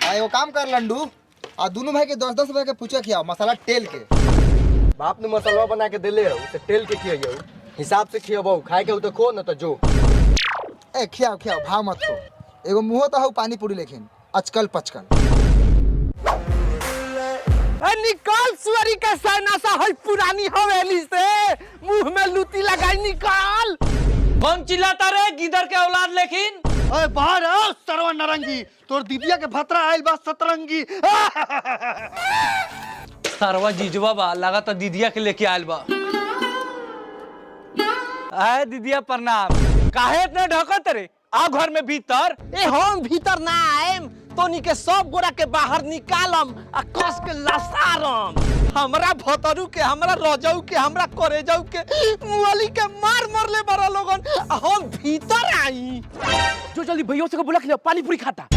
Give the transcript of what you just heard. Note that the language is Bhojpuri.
एगो काम कर लंडू, आ दोनों भाई के 10-10 रुपए के पूछे खियाओ, मसाला तेल के। बाप ने मसाला बना के दिले उसे तेल के खियाइयो, हिसाब से खियाबो, खाए के तो खो न तो जो। ए खियाओ खियाओ, भाव मत खो। एगो मुँह तो हऊ पानी पूरी लेकिन अचकल पचकल। निकाल सुअरी का सहनासा है पुरानी हवेली से, मुंह में लूटी लगाई निकाल। कौन चिल्लाता रे गिदर के औलाद लेकिन? ओए बाहर आओ सरवा नारंगी, तोर दीदिया के भतरा आइल बा सतरंगी। सरवा जीजवा बा, लगा तो दीदिया के लेके आयल बा। आए दीदिया प्रणाम। काहे इतने ढकत रे? आ घर में भीतर। ए हम भीतर ना आएम, तोनी के सब गोरा के बाहर निकालम आ कस के लसारम। हमरा भतरू के, हमरा रजऊ के, हमरा करेजऊ के मुअली के मार मरले बड़ा लोगन, हम भीतर आई। जो जल्दी भैया से को बुला के ले, पानी पूरी खाता।